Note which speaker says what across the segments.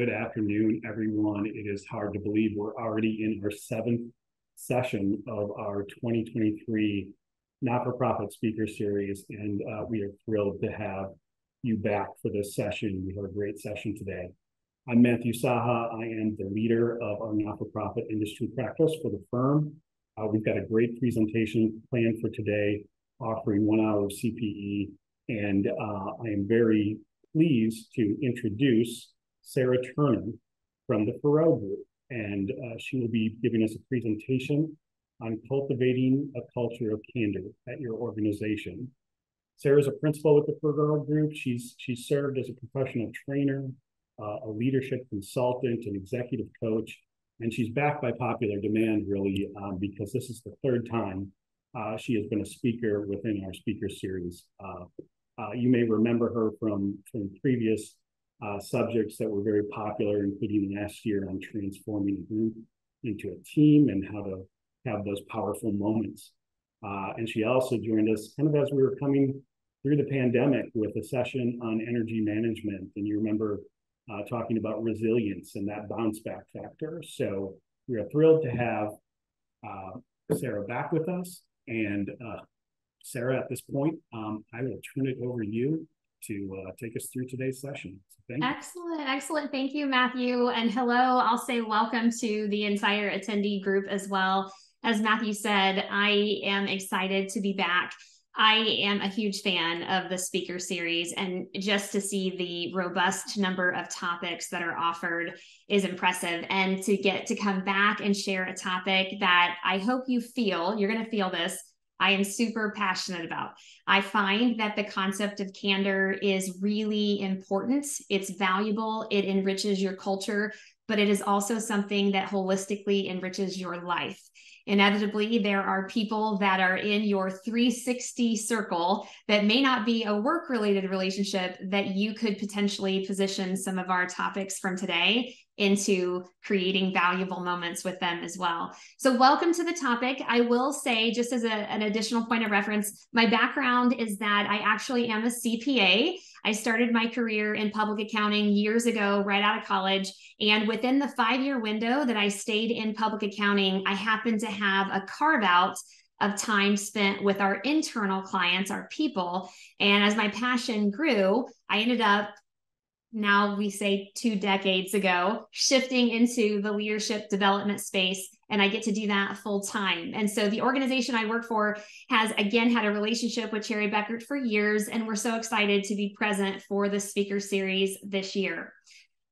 Speaker 1: good afternoon, everyone. It is hard to believe we're already in our seventh session of our 2023 not-for-profit speaker series, and we are thrilled to have you back for this session. We had a great session today. I'm Matthew Saha. I am the leader of our not-for-profit industry practice for the firm. We've got a great presentation planned for today, offering 1 hour of CPE, and I am very pleased to introduce Sarah Turner from the Farrell Group, and she will be giving us a presentation on cultivating a culture of candor at your organization. Sarah's a principal with the Farrell Group. She's served as a professional trainer, a leadership consultant, an executive coach, and she's back by popular demand, really, because this is the third time she has been a speaker within our speaker series. You may remember her from previous subjects that were very popular, including last year on transforming a group into a team and how to have those powerful moments. And she also joined us kind of as we were coming through the pandemic with a session on energy management. And you remember talking about resilience and that bounce back factor. So we are thrilled to have Sarah back with us. And Sarah, at this point, I will turn it over to you to take us through today's session. So thank you.
Speaker 2: Excellent. Thank you, Matthew. And hello, I'll say welcome to the entire attendee group as well. As Matthew said, I am excited to be back. I am a huge fan of the speaker series, and just to see the robust number of topics that are offered is impressive. And to get to come back and share a topic that I hope you're going to feel this, I am super passionate about. I find that the concept of candor is really important. It's valuable. It enriches your culture, but it is also something that holistically enriches your life. Inevitably, there are people that are in your 360 circle that may not be a work-related relationship that you could potentially position some of our topics from today into creating valuable moments with them as well. So welcome to the topic. I will say, just as an additional point of reference, my background is that I actually am a CPA. I started my career in public accounting years ago, right out of college. And within the 5-year window that I stayed in public accounting, I happened to have a carve out of time spent with our internal clients, our people. And as my passion grew, I ended up, now we say 2 decades ago, shifting into the leadership development space. And I get to do that full time. And so the organization I work for has, again, had a relationship with Cherry Beckert for years. And we're so excited to be present for the speaker series this year.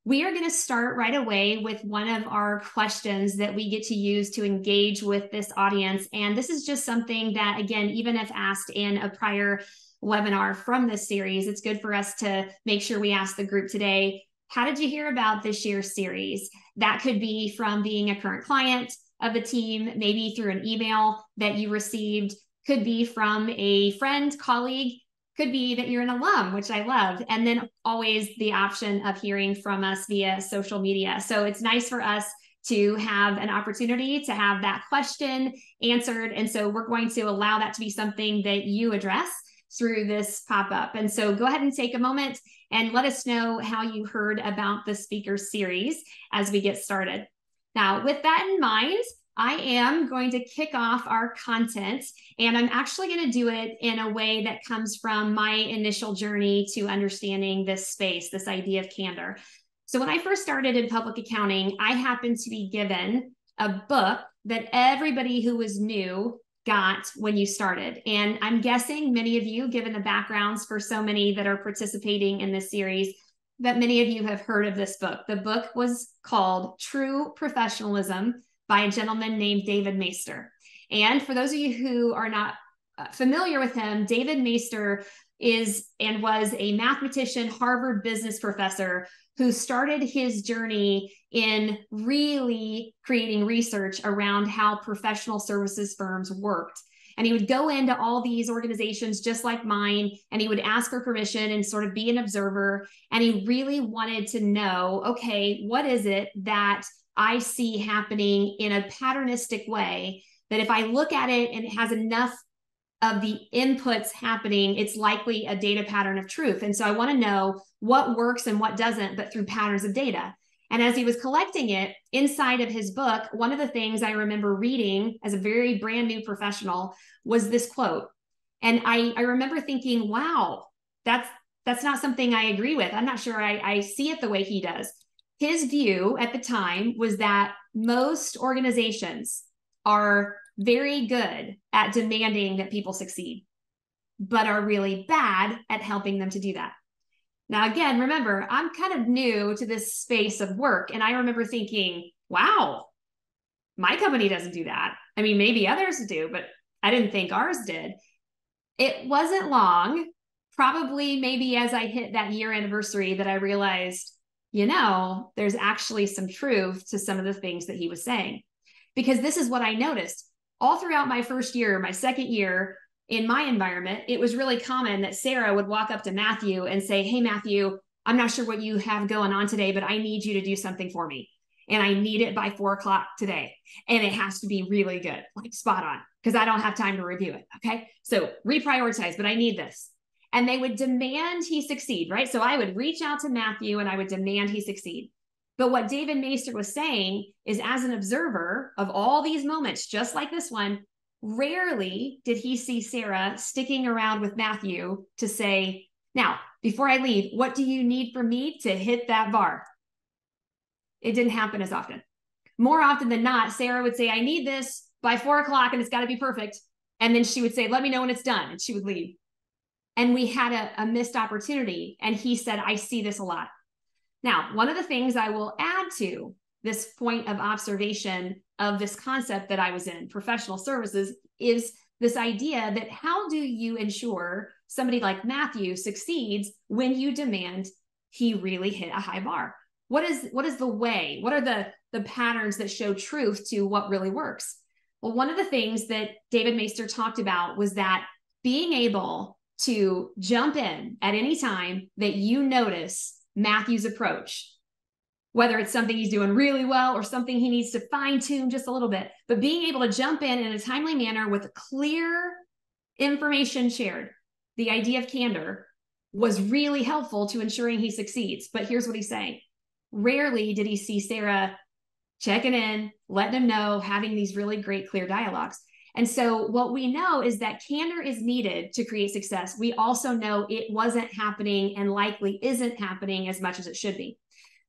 Speaker 2: We are going to start right away with one of our questions that we get to use to engage with this audience. And this is just something that, again, even if asked in a prior webinar from this series, it's good for us to make sure we ask the group today, how did you hear about this year's series? That could be from being a current client of the team, maybe through an email that you received, could be from a friend, colleague, could be that you're an alum, which I love. And then always the option of hearing from us via social media. So it's nice for us to have an opportunity to have that question answered. And so we're going to allow that to be something that you address through this pop-up. And so go ahead and take a moment and let us know how you heard about the speaker series as we get started. Now, with that in mind, I am going to kick off our content, and I'm actually going to do it in a way that comes from my initial journey to understanding this space, this idea of candor. So when I first started in public accounting, I happened to be given a book that everybody who was new got when you started. And I'm guessing many of you, given the backgrounds for so many that are participating in this series, that many of you have heard of this book. The book was called True Professionalism by a gentleman named David Maister. And for those of you who are not familiar with him, David Maister is and was a mathematician, Harvard business professor who started his journey in really creating research around how professional services firms worked. And he would go into all these organizations just like mine, and he would ask for permission and sort of be an observer. And he really wanted to know, okay, what is it that I see happening in a patternistic way that if I look at it and it has enough of the inputs happening, it's likely a data pattern of truth. And so I want to know what works and what doesn't, but through patterns of data. And as he was collecting it inside of his book, one of the things I remember reading as a very brand new professional was this quote. And I remember thinking, wow, that's not something I agree with. I'm not sure I see it the way he does. His view at the time was that most organizations are very good at demanding that people succeed, but are really bad at helping them to do that. Now, again, remember, I'm kind of new to this space of work. And I remember thinking, wow, my company doesn't do that. I mean, maybe others do, but I didn't think ours did. It wasn't long, probably maybe as I hit that year anniversary, that I realized, there's actually some truth to some of the things that he was saying. Because this is what I noticed all throughout my first year, my second year, in my environment, it was really common that Sarah would walk up to Matthew and say, hey, Matthew, I'm not sure what you have going on today, but I need you to do something for me. And I need it by 4 o'clock today. And it has to be really good, like spot on, because I don't have time to review it. Okay. So reprioritize, but I need this. And they would demand he succeed, right? So I would reach out to Matthew and I would demand he succeed. But what David Maister was saying is, as an observer of all these moments, just like this one, rarely did he see Sarah sticking around with Matthew to say, now, before I leave, what do you need from me to hit that bar? It didn't happen as often. More often than not, Sarah would say, I need this by 4 o'clock and it's got to be perfect. And then she would say, let me know when it's done. And she would leave. And we had a missed opportunity. And he said, I see this a lot. Now, one of the things I will add to this point of observation of this concept that I was in, professional services, is this idea that how do you ensure somebody like Matthew succeeds when you demand he really hit a high bar? What is the way? What are the patterns that show truth to what really works? Well, one of the things that David Maister talked about was that being able to jump in at any time that you notice Matthew's approach, whether it's something he's doing really well or something he needs to fine tune just a little bit, but being able to jump in a timely manner with clear information shared, the idea of candor, was really helpful to ensuring he succeeds. But here's what he's saying. Rarely did he see Sarah checking in, letting him know, having these really great, clear dialogues. And so what we know is that candor is needed to create success. We also know it wasn't happening and likely isn't happening as much as it should be.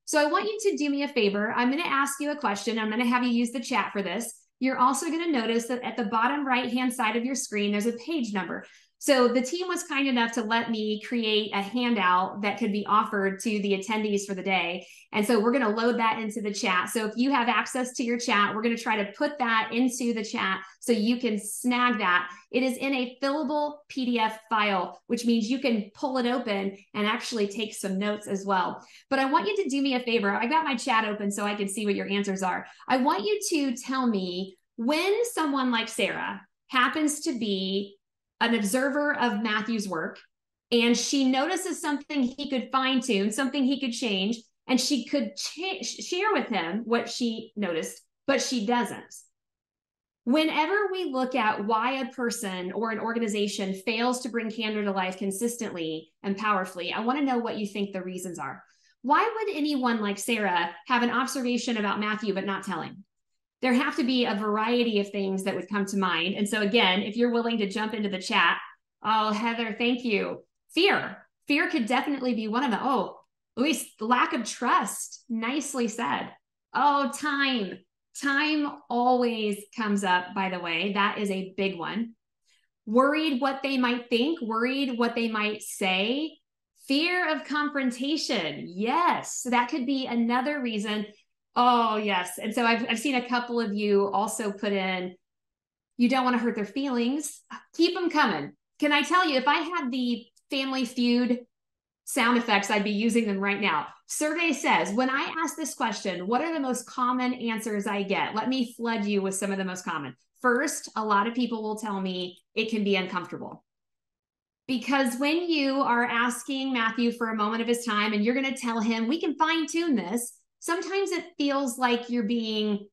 Speaker 2: So I want you to do me a favor. I'm going to ask you a question. I'm going to have you use the chat for this. You're also going to notice that at the bottom right-hand side of your screen, there's a page number. So the team was kind enough to let me create a handout that could be offered to the attendees for the day. And so we're going to load that into the chat. So if you have access to your chat, we're going to try to put that into the chat so you can snag that. It is in a fillable PDF file, which means you can pull it open and actually take some notes as well. But I want you to do me a favor. I got my chat open so I can see what your answers are. I want you to tell me when someone like Sarah happens to be an observer of Matthew's work, and she notices something he could fine tune, something he could change, and she could share with him what she noticed, but she doesn't. Whenever we look at why a person or an organization fails to bring candor to life consistently and powerfully, I want to know what you think the reasons are. Why would anyone like Sarah have an observation about Matthew but not tell him? There have to be a variety of things that would come to mind. And so again, if you're willing to jump into the chat, oh, Heather, thank you. Fear could definitely be one of them. Oh, Luis, lack of trust. Nicely said. Oh, time always comes up, by the way. That is a big one. Worried what they might think, worried what they might say. Fear of confrontation. Yes, so that could be another reason. Oh, yes. And so I've seen a couple of you also put in, you don't want to hurt their feelings. Keep them coming. Can I tell you, if I had the Family Feud sound effects, I'd be using them right now. Survey says, when I ask this question, what are the most common answers I get? Let me flood you with some of the most common. First, a lot of people will tell me it can be uncomfortable. Because when you are asking Matthew for a moment of his time and you're going to tell him, we can fine tune this, sometimes it feels like you're being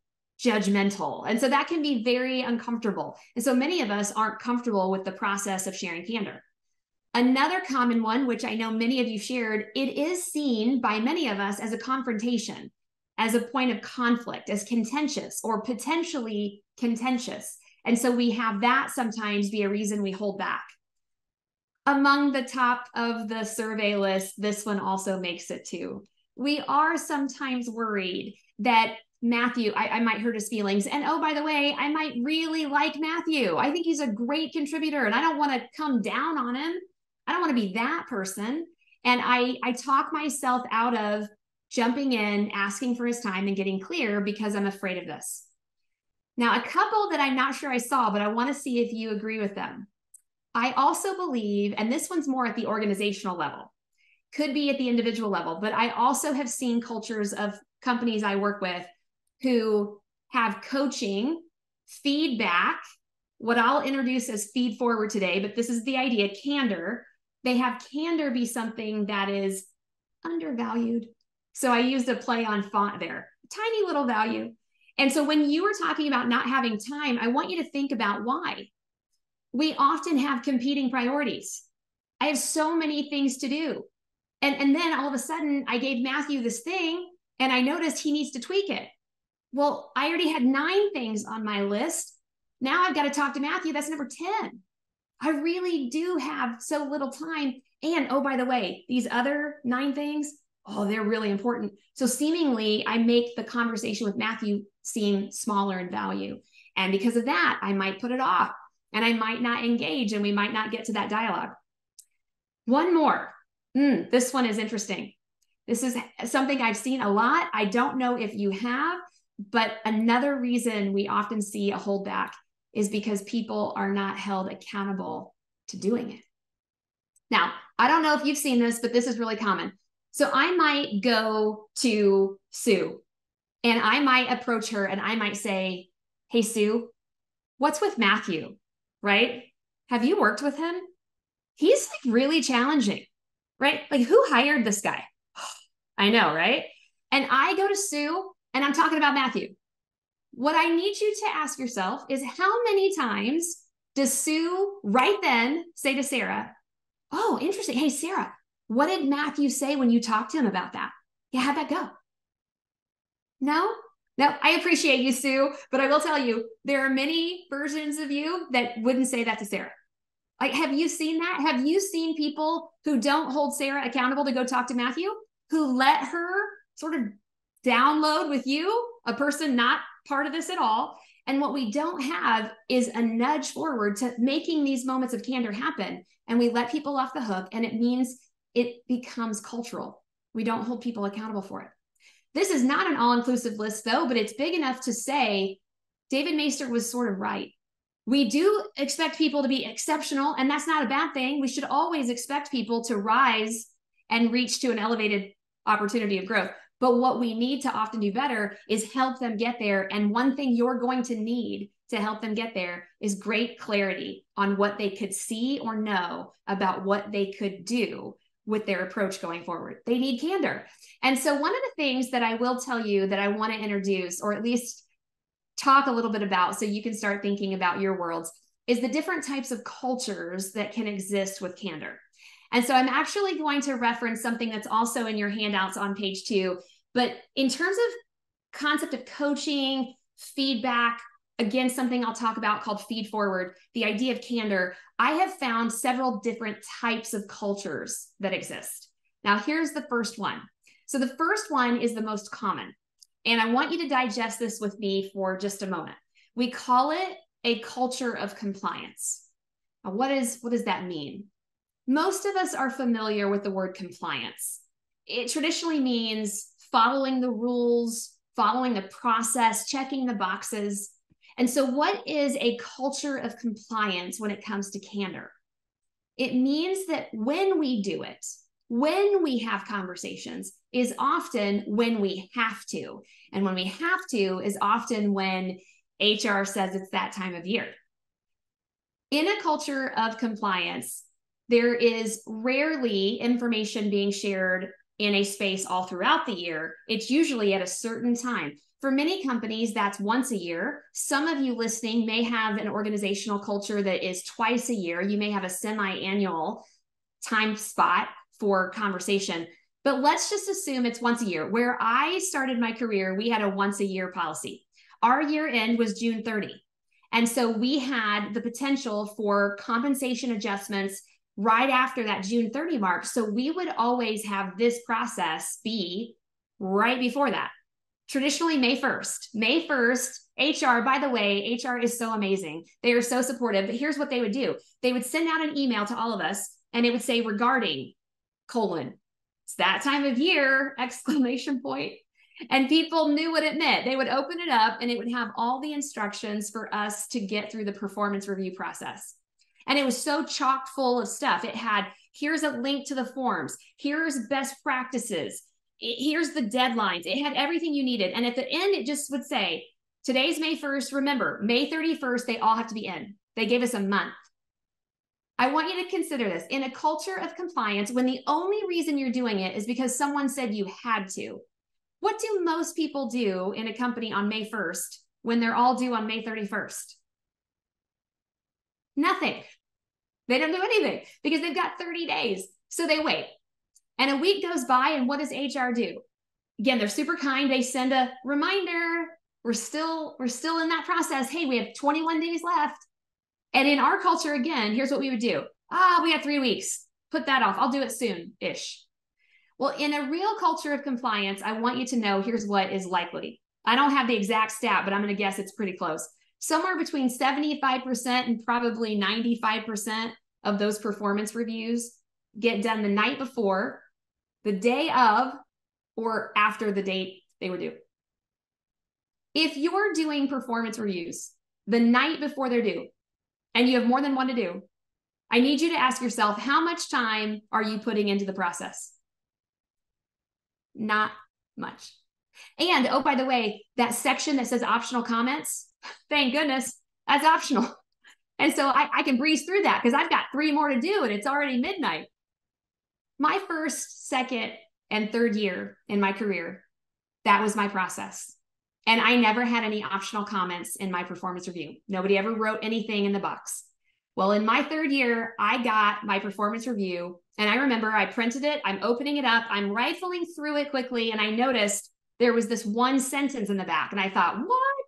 Speaker 2: judgmental. And so that can be very uncomfortable. And so many of us aren't comfortable with the process of sharing candor. Another common one, which I know many of you shared, it is seen by many of us as a confrontation. as a point of conflict, as contentious or potentially contentious. And so we have that sometimes be a reason we hold back. Among the top of the survey list, this one also makes it too. We are sometimes worried that Matthew, I might hurt his feelings. And oh, by the way, I might really like Matthew. I think he's a great contributor and I don't want to come down on him. I don't want to be that person. And I talk myself out of jumping in, asking for his time and getting clear because I'm afraid of this. Now, a couple that I'm not sure I saw, but I want to see if you agree with them. I also believe, and this one's more at the organizational level, could be at the individual level, but I also have seen cultures of companies I work with who have coaching, feedback, what I'll introduce as feed forward today, but this is the idea, candor. They have candor be something that is undervalued. So I used a play on font there, tiny little value. And so when you were talking about not having time, I want you to think about why. We often have competing priorities. I have so many things to do. And then all of a sudden I gave Matthew this thing and I noticed he needs to tweak it. Well, I already had 9 things on my list. Now I've got to talk to Matthew. That's number 10. I really do have so little time. And oh, by the way, these other 9 things, oh, they're really important. So seemingly I make the conversation with Matthew seem smaller in value. And because of that, I might put it off and I might not engage and we might not get to that dialogue. One more. This one is interesting. This is something I've seen a lot. I don't know if you have, but another reason we often see a holdback is because people are not held accountable to doing it. Now, I don't know if you've seen this, but this is really common. So I might go to Sue and I might approach her and I might say, hey, Sue, what's with Matthew, right? Have you worked with him? He's like really challenging, right? Like who hired this guy? I know, right? And I go to Sue and I'm talking about Matthew. What I need you to ask yourself is how many times does Sue right then say to Sarah, oh, interesting. Hey, Sarah, what did Matthew say when you talked to him about that? Yeah, how'd that go? No, I appreciate you, Sue, but I will tell you, there are many versions of you that wouldn't say that to Sarah. Like, have you seen that? Have you seen people who don't hold Sarah accountable to go talk to Matthew, who let her sort of download with you, a person not part of this at all? And what we don't have is a nudge forward to making these moments of candor happen. And we let people off the hook, and it means it becomes cultural. We don't hold people accountable for it. This is not an all-inclusive list, though, but it's big enough to say David Maister was sort of right. We do expect people to be exceptional, and that's not a bad thing. We should always expect people to rise and reach to an elevated opportunity of growth. But what we need to often do better is help them get there. And one thing you're going to need to help them get there is great clarity on what they could see or know about what they could do with their approach going forward. They need candor. And so one of the things that I will tell you that I want to introduce, or at least talk a little bit about so you can start thinking about your worlds, is the different types of cultures that can exist with candor. And so I'm actually going to reference something that's also in your handouts on page 2. But in terms of concept of coaching, feedback, again, something I'll talk about called feed forward, the idea of candor, I have found several different types of cultures that exist. Now, here's the first one. So the first one is the most common. And I want you to digest this with me for just a moment. We call it a culture of compliance. Now, what does that mean? Most of us are familiar with the word compliance. It traditionally means following the rules, following the process, checking the boxes. And so what is a culture of compliance when it comes to candor? It means that when we do it, when we have conversations, is often when we have to. And when we have to is often when HR says it's that time of year. In a culture of compliance, there is rarely information being shared in a space all throughout the year. It's usually at a certain time. For many companies, that's once a year. Some of you listening may have an organizational culture that is twice a year. You may have a semi-annual time spot for conversation. But let's just assume it's once a year. Where I started my career, we had a once a year policy. Our year end was June 30. And so we had the potential for compensation adjustments right after that June 30 mark. So we would always have this process be right before that. Traditionally, May 1st. May 1st, HR, by the way, HR is so amazing. They are so supportive. But here's what they would do. They would send out an email to all of us, and it would say regarding, it's that time of year, exclamation point. And people knew what it meant. They would open it up, and it would have all the instructions for us to get through the performance review process. And it was so chock full of stuff. It had, here's a link to the forms. Here's best practices. Here's the deadlines. It had everything you needed. And at the end, it just would say, today's May 1st. Remember, May 31st, they all have to be in. They gave us a month. I want you to consider this. In a culture of compliance, when the only reason you're doing it is because someone said you had to, what do most people do in a company on May 1st when they're all due on May 31st? Nothing. They don't do anything because they've got 30 days. So they wait. And a week goes by, and what does HR do? Again, they're super kind. They send a reminder. We're still in that process. Hey, we have 21 days left. And in our culture, again, here's what we would do. We got 3 weeks. Put that off. I'll do it soon-ish. Well, in a real culture of compliance, I want you to know here's what is likely. I don't have the exact stat, but I'm going to guess it's pretty close. Somewhere between 75% and probably 95% of those performance reviews get done the night before, the day of, or after the date they were due. If you're doing performance reviews the night before they're due, and you have more than one to do, I need you to ask yourself, how much time are you putting into the process? Not much. And, oh, by the way, that section that says optional comments, thank goodness, that's optional. And so I can breeze through that because I've got 3 more to do and it's already midnight. My first, second, and third year in my career, that was my process. And I never had any optional comments in my performance review. Nobody ever wrote anything in the box. Well, in my third year, I got my performance review. And I remember I printed it. I'm opening it up. I'm rifling through it quickly. And I noticed there was this one sentence in the back. And I thought, what?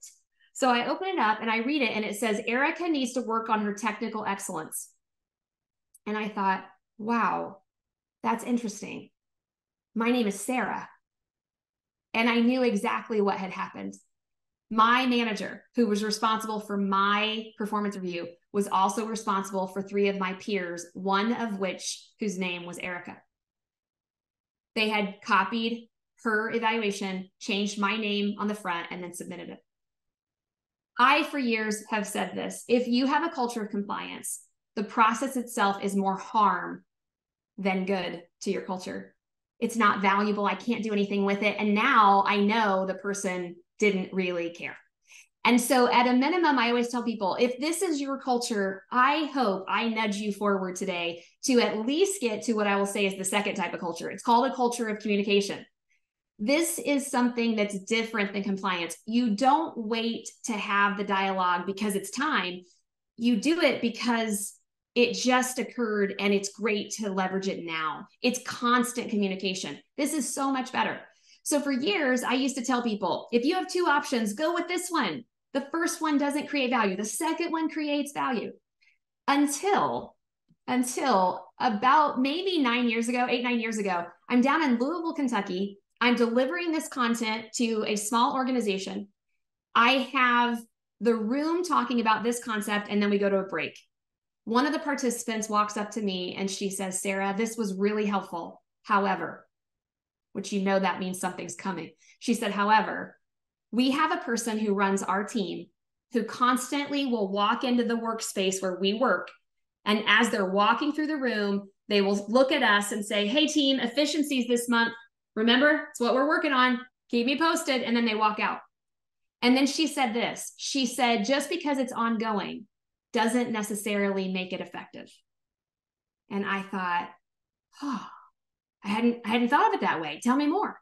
Speaker 2: So I open it up and I read it. And it says, Erica needs to work on her technical excellence. And I thought, wow, that's interesting. My name is Sarah. And I knew exactly what had happened. My manager, who was responsible for my performance review, was also responsible for 3 of my peers, one of which whose name was Erica. They had copied her evaluation, changed my name on the front, and then submitted it. I, for years, have said this. If you have a culture of compliance, the process itself is more harm than good to your culture. It's not valuable. I can't do anything with it. And now I know the person didn't really care. And so at a minimum, I always tell people, if this is your culture, I hope I nudge you forward today to at least get to what I will say is the second type of culture. It's called a culture of communication. This is something that's different than compliance. You don't wait to have the dialogue because it's time. You do it because it just occurred and it's great to leverage it now. It's constant communication. This is so much better. So for years, I used to tell people, if you have 2 options, go with this one. The first one doesn't create value. The second one creates value. Until about maybe 9 years ago, 8-9 years ago, I'm down in Louisville, Kentucky. I'm delivering this content to a small organization. I have the room talking about this concept, and then we go to a break. One of the participants walks up to me and she says, Sarah, this was really helpful. However, which you know that means something's coming. She said, however, we have a person who runs our team who constantly will walk into the workspace where we work. And as they're walking through the room, they will look at us and say, hey team, efficiencies this month. Remember, it's what we're working on. Keep me posted. And then they walk out. And then she said this. She said, just because it's ongoing doesn't necessarily make it effective. And I thought, oh, I hadn't thought of it that way. Tell me more.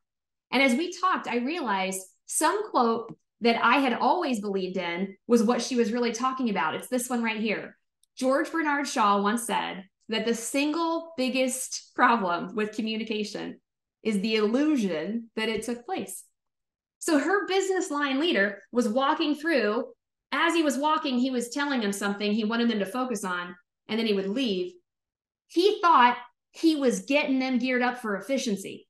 Speaker 2: And as we talked, I realized some quote that I had always believed in was what she was really talking about. It's this one right here. George Bernard Shaw once said that the single biggest problem with communication is the illusion that it took place. So her business line leader was walking through. As he was walking, he was telling them something he wanted them to focus on, and then he would leave. He thought he was getting them geared up for efficiency.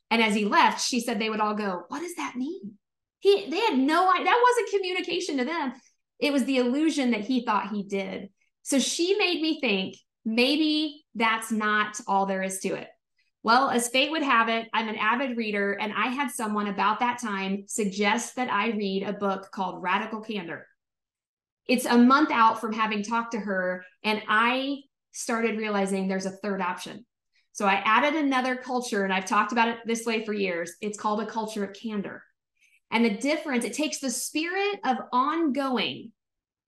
Speaker 2: And as he left, she said they would all go, what does that mean? They had no idea. That wasn't communication to them. It was the illusion that he thought he did. So she made me think, maybe that's not all there is to it. Well, as fate would have it, I'm an avid reader, and I had someone about that time suggest that I read a book called Radical Candor. It's a month out from having talked to her, and I started realizing there's a third option. So I added another culture, and I've talked about it this way for years. It's called a culture of candor. And the difference, it takes the spirit of ongoing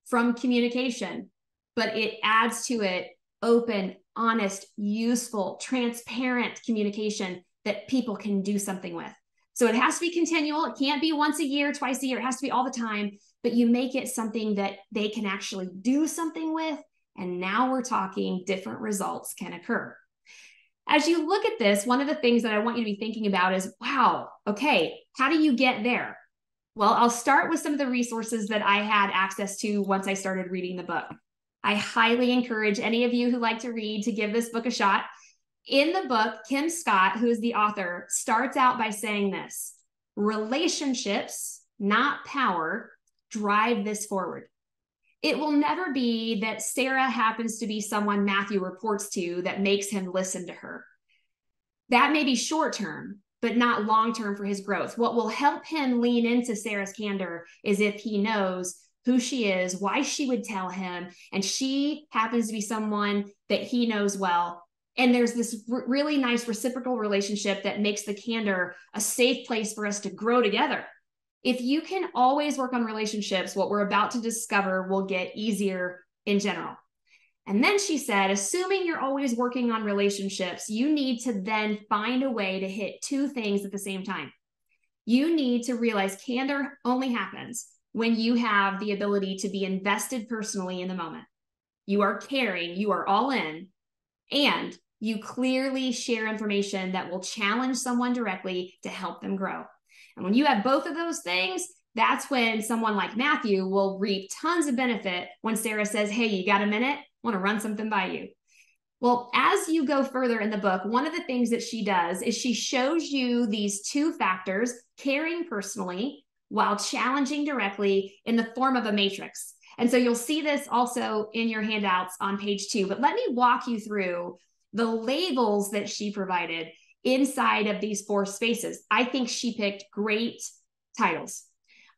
Speaker 2: from communication, but it adds to it open, honest, useful, transparent communication that people can do something with. So it has to be continual. It can't be once a year, twice a year. It has to be all the time, but you make it something that they can actually do something with. And now we're talking different results can occur. As you look at this, one of the things that I want you to be thinking about is, wow, okay, how do you get there? Well, I'll start with some of the resources that I had access to once I started reading the book. I highly encourage any of you who like to read to give this book a shot. In the book, Kim Scott, who is the author, starts out by saying this: relationships, not power, drive this forward. It will never be that Sarah happens to be someone Matthew reports to that makes him listen to her. That may be short term, but not long term for his growth. What will help him lean into Sarah's candor is if he knows who she is, why she would tell him, and she happens to be someone that he knows well. And there's this really nice reciprocal relationship that makes the candor a safe place for us to grow together. If you can always work on relationships, what we're about to discover will get easier in general. And then she said, assuming you're always working on relationships, you need to then find a way to hit two things at the same time. You need to realize candor only happens when you have the ability to be invested personally in the moment. You are caring, you are all in, and you clearly share information that will challenge someone directly to help them grow. And when you have both of those things, that's when someone like Matthew will reap tons of benefit when Sarah says, hey, you got a minute? I want to run something by you. Well, as you go further in the book, one of the things that she does is she shows you these two factors, caring personally while challenging directly, in the form of a matrix. And so you'll see this also in your handouts on page 2. But let me walk you through the labels that she provided inside of these 4 spaces. I think she picked great titles.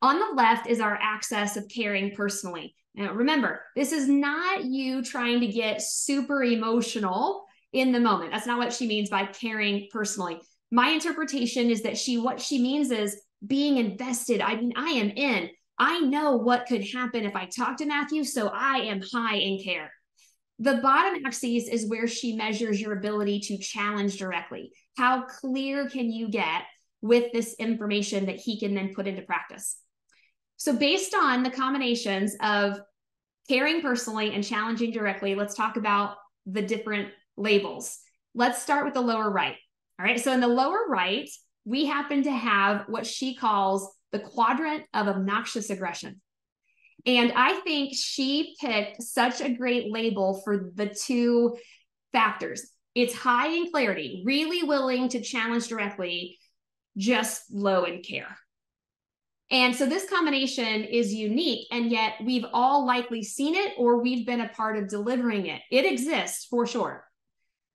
Speaker 2: On the left is our access of caring personally. Now, remember, this is not you trying to get super emotional in the moment. That's not what she means by caring personally. My interpretation is that what she means is being invested. I mean, I am in. I know what could happen if I talk to Matthew, so I am high in care. The bottom axis is where she measures your ability to challenge directly. How clear can you get with this information that he can then put into practice? So based on the combinations of caring personally and challenging directly, let's talk about the different labels. Let's start with the lower right. All right, so in the lower right, we happen to have what she calls the quadrant of obnoxious aggression. And I think she picked such a great label for the 2 factors. It's high in clarity, really willing to challenge directly, just low in care. And so this combination is unique, and yet we've all likely seen it or we've been a part of delivering it. It exists for sure.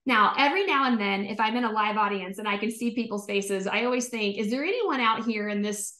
Speaker 2: Now, every now and then, if I'm in a live audience and I can see people's faces, I always think, is there anyone out here in this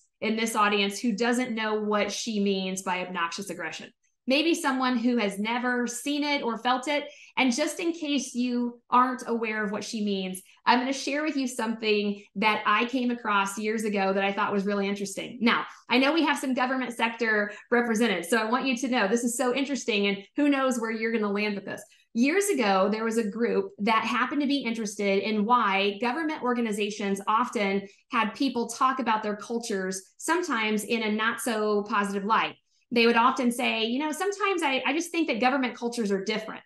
Speaker 2: audience who doesn't know what she means by obnoxious aggression? Maybe someone who has never seen it or felt it. And just in case you aren't aware of what she means, I'm going to share with you something that I came across years ago that I thought was really interesting. Now, I know we have some government sector represented, so I want you to know this is so interesting, and who knows where you're going to land with this. Years ago, there was a group that happened to be interested in why government organizations often had people talk about their cultures, sometimes in a not so positive light. They would often say, you know, sometimes I just think that government cultures are different.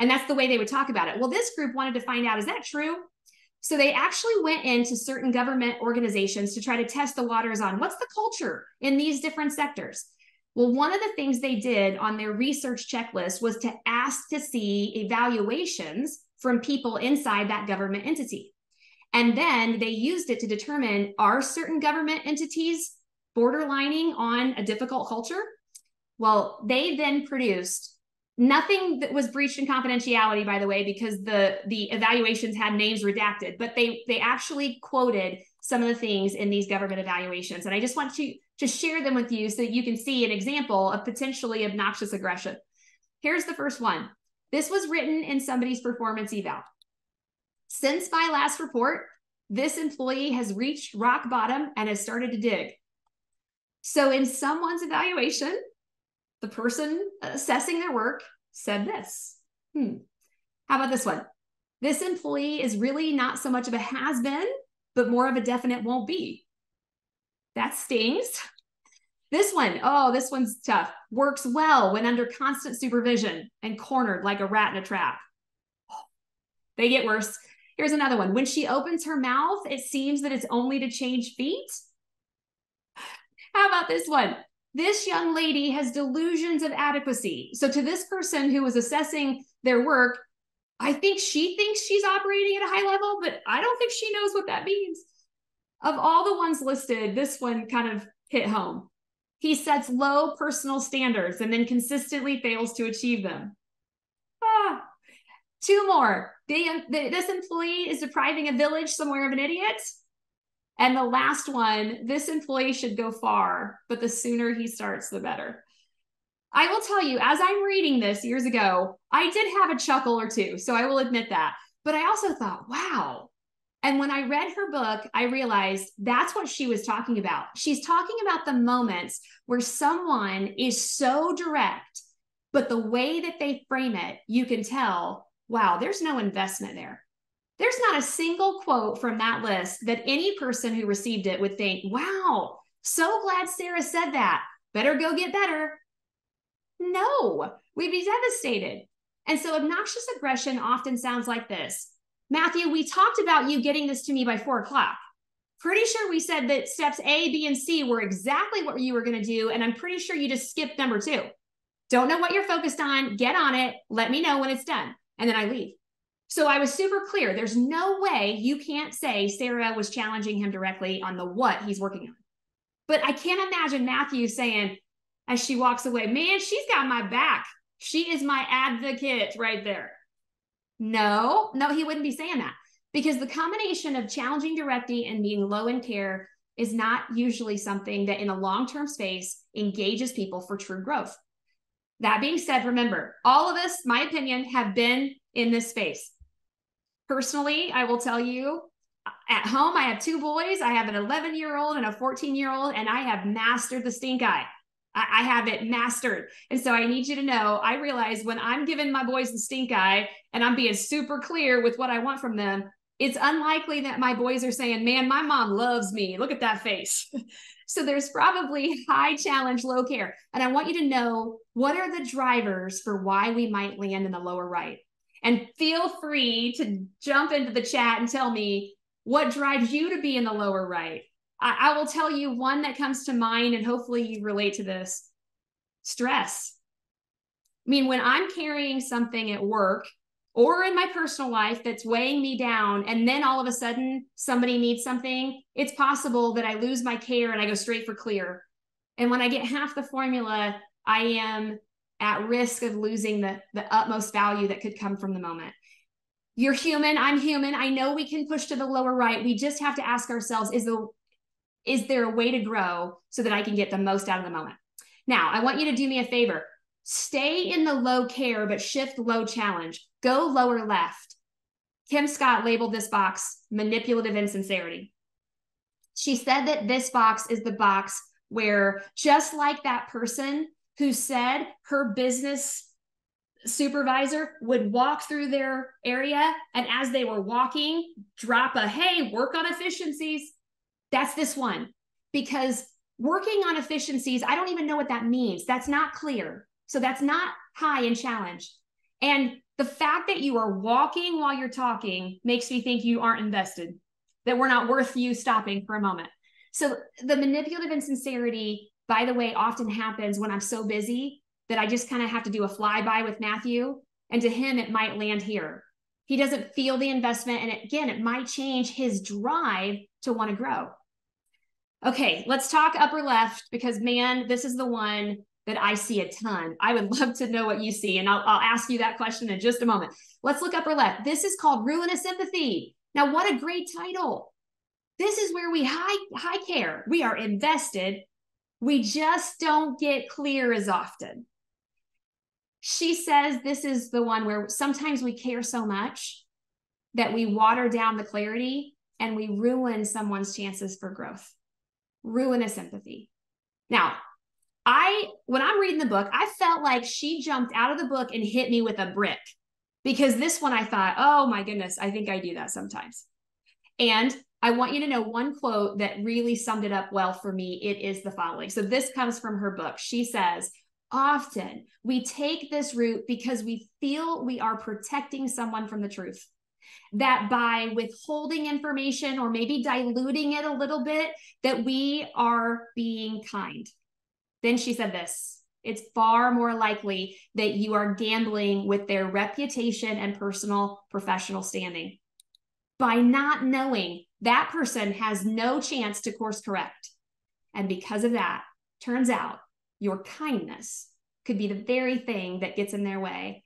Speaker 2: And that's the way they would talk about it. Well, this group wanted to find out, is that true? So they actually went into certain government organizations to try to test the waters on what's the culture in these different sectors. Well, one of the things they did on their research checklist was to ask to see evaluations from people inside that government entity. And then they used it to determine, are certain government entities borderlining on a difficult culture? Well, they then produced nothing that was breached in confidentiality, by the way, because the evaluations had names redacted, but they actually quoted some of the things in these government evaluations. And I just want to share them with you so that you can see an example of potentially obnoxious aggression. Here's the first one. This was written in somebody's performance eval. Since my last report, this employee has reached rock bottom and has started to dig. So in someone's evaluation, the person assessing their work said this. How about this one? This employee is really not so much of a has-been, but more of a definite won't be. That stings. This one, oh, this one's tough. Works well when under constant supervision and cornered like a rat in a trap. They get worse. Here's another one. When she opens her mouth, it seems that it's only to change feet. How about this one? This young lady has delusions of adequacy. So to this person who was assessing their work, I think she thinks she's operating at a high level, but I don't think she knows what that means. Of all the ones listed, this one kind of hit home. He sets low personal standards and then consistently fails to achieve them. Two more. This employee is depriving a village somewhere of an idiot. And the last one, this employee should go far, but the sooner he starts, the better. I will tell you, as I'm reading this years ago, I did have a chuckle or two, so I will admit that. But I also thought, wow. And when I read her book, I realized that's what she was talking about. She's talking about the moments where someone is so direct, but the way that they frame it, you can tell, wow, there's no investment there. There's not a single quote from that list that any person who received it would think, wow, so glad Sarah said that. Better go get better. No, we'd be devastated. And so obnoxious aggression often sounds like this. Matthew, we talked about you getting this to me by 4 o'clock. Pretty sure we said that steps A, B, and C were exactly what you were going to do. And I'm pretty sure you just skipped number 2. Don't know what you're focused on. Get on it. Let me know when it's done. And then I leave. So I was super clear. There's no way you can't say Sarah was challenging him directly on the what he's working on. But I can't imagine Matthew saying, as she walks away, man, she's got my back. She is my advocate right there. No, he wouldn't be saying that, because the combination of challenging directly and being low in care is not usually something that in a long-term space engages people for true growth. That being said, remember, all of us, my opinion, have been in this space. Personally, I will tell you, at home, I have 2 boys. I have an 11-year-old and a 14-year-old, and I have mastered the stink eye. I have it mastered. And so I need you to know, I realize when I'm giving my boys the stink eye and I'm being super clear with what I want from them, it's unlikely that my boys are saying, man, my mom loves me. Look at that face. So there's probably high challenge, low care. And I want you to know, what are the drivers for why we might land in the lower right? And feel free to jump into the chat and tell me what drives you to be in the lower right. I will tell you one that comes to mind, and hopefully you relate to this. Stress. I mean, when I'm carrying something at work or in my personal life that's weighing me down, and then all of a sudden somebody needs something, it's possible that I lose my care and I go straight for clear. And when I get half the formula, I am at risk of losing the utmost value that could come from the moment. You're human, I'm human. I know we can push to the lower right. We just have to ask ourselves, is there a way to grow so that I can get the most out of the moment? Now, I want you to do me a favor. Stay in the low care, but shift low challenge. Go lower left. Kim Scott labeled this box manipulative insincerity. She said that this box is the box where, just like that person who said her business supervisor would walk through their area, and as they were walking, drop a, hey, work on efficiencies. That's this one, because working on efficiencies, I don't even know what that means. That's not clear. So that's not high in challenge. And The fact that you are walking while you're talking makes me think you aren't invested, that we're not worth you stopping for a moment. So the manipulative insincerity, by the way, often happens when I'm so busy that I just kind of have to do a flyby with Matthew. And to him, it might land here. He doesn't feel the investment. And again, it might change his drive to want to grow. Okay, let's talk upper left, because man, this is the one that I see a ton. I would love to know what you see, and I'll ask you that question in just a moment. Let's look upper left. This is called Ruinous Empathy. Now, what a great title. This is where we high care. We are invested. We just don't get clear as often. She says this is the one where sometimes we care so much that we water down the clarity and we ruin someone's chances for growth. Ruinous empathy. Now, when I'm reading the book, I felt like she jumped out of the book and hit me with a brick, because this one I thought, oh my goodness, I think I do that sometimes. And I want you to know one quote that really summed it up well for me. It is the following. So this comes from her book. She says, often we take this route because we feel we are protecting someone from the truth, that by withholding information or maybe diluting it a little bit, that we are being kind. Then she said this, it's far more likely that you are gambling with their reputation and personal professional standing. By not knowing, that person has no chance to course correct. And because of that, turns out your kindness could be the very thing that gets in their way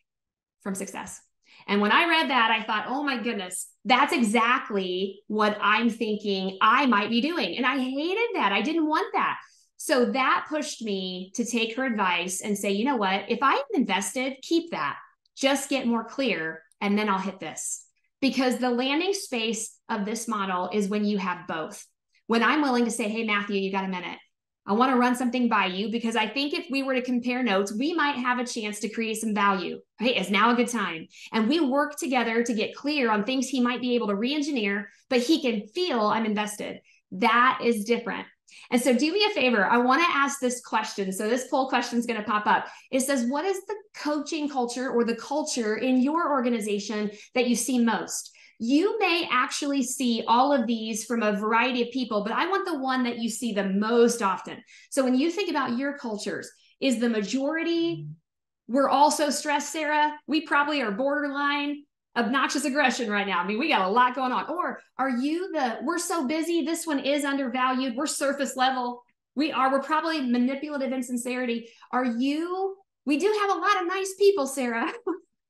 Speaker 2: from success. And when I read that, I thought, oh my goodness, that's exactly what I'm thinking I might be doing. And I hated that. I didn't want that. So that pushed me to take her advice and say, you know what, if I am invested, keep that, just get more clear, and then I'll hit this. Because the landing space of this model is when you have both. When I'm willing to say, hey, Matthew, you got a minute? I want to run something by you, because I think if we were to compare notes, we might have a chance to create some value. Hey, is now a good time? And we work together to get clear on things he might be able to re-engineer, but he can feel I'm invested. That is different. And so do me a favor. I want to ask this question. So this poll question is going to pop up. It says, what is the coaching culture or the culture in your organization that you see most? You may actually see all of these from a variety of people, but I want the one that you see the most often. So when you think about your cultures, is the majority, we're all so stressed, Sarah, we probably are borderline obnoxious aggression right now. I mean, we got a lot going on. Or are you we're so busy, this one is undervalued, we're surface level, we're probably manipulative insincerity. We do have a lot of nice people, Sarah.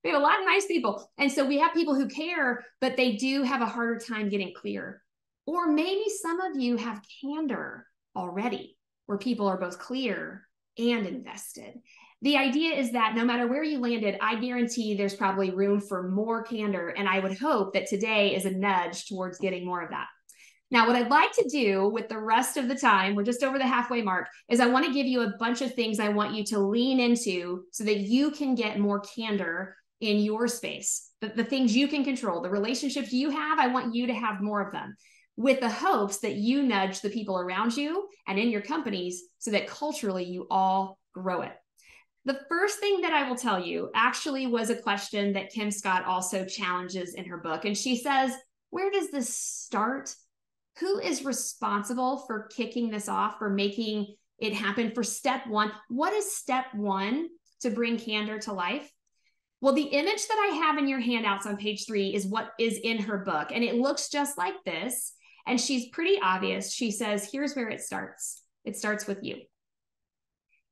Speaker 2: We have a lot of nice people. And so we have people who care, but they do have a harder time getting clear. Or maybe some of you have candor already, where people are both clear and invested. The idea is that no matter where you landed, I guarantee there's probably room for more candor. And I would hope that today is a nudge towards getting more of that. Now, what I'd like to do with the rest of the time, we're just over the halfway mark, is I want to give you a bunch of things I want you to lean into so that you can get more candor in your space. The things you can control, the relationships you have, I want you to have more of them, with the hopes that you nudge the people around you and in your companies so that culturally you all grow it. The first thing that I will tell you actually was a question that Kim Scott also challenges in her book. And she says, where does this start? Who is responsible for kicking this off, for making it happen, for step one? What is step one to bring candor to life? Well, the image that I have in your handouts on page 3 is what is in her book. And it looks just like this. And she's pretty obvious. She says, here's where it starts. It starts with you.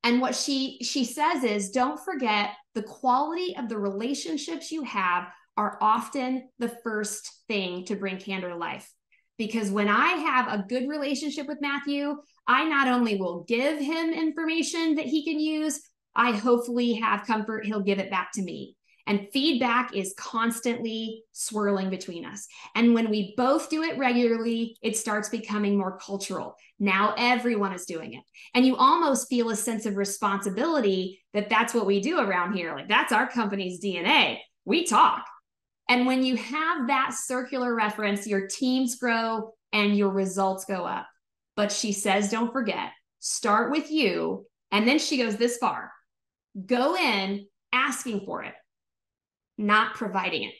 Speaker 2: And what she says is, don't forget the quality of the relationships you have are often the first thing to bring candor to life. Because when I have a good relationship with Matthew, I not only will give him information that he can use, I hopefully have comfort he'll give it back to me. And feedback is constantly swirling between us. And when we both do it regularly, it starts becoming more cultural. Now everyone is doing it. And you almost feel a sense of responsibility that that's what we do around here. Like, that's our company's DNA. We talk. And when you have that circular reference, your teams grow and your results go up. But she says, don't forget, start with you. And then she goes this far. Go in asking for it. not providing it.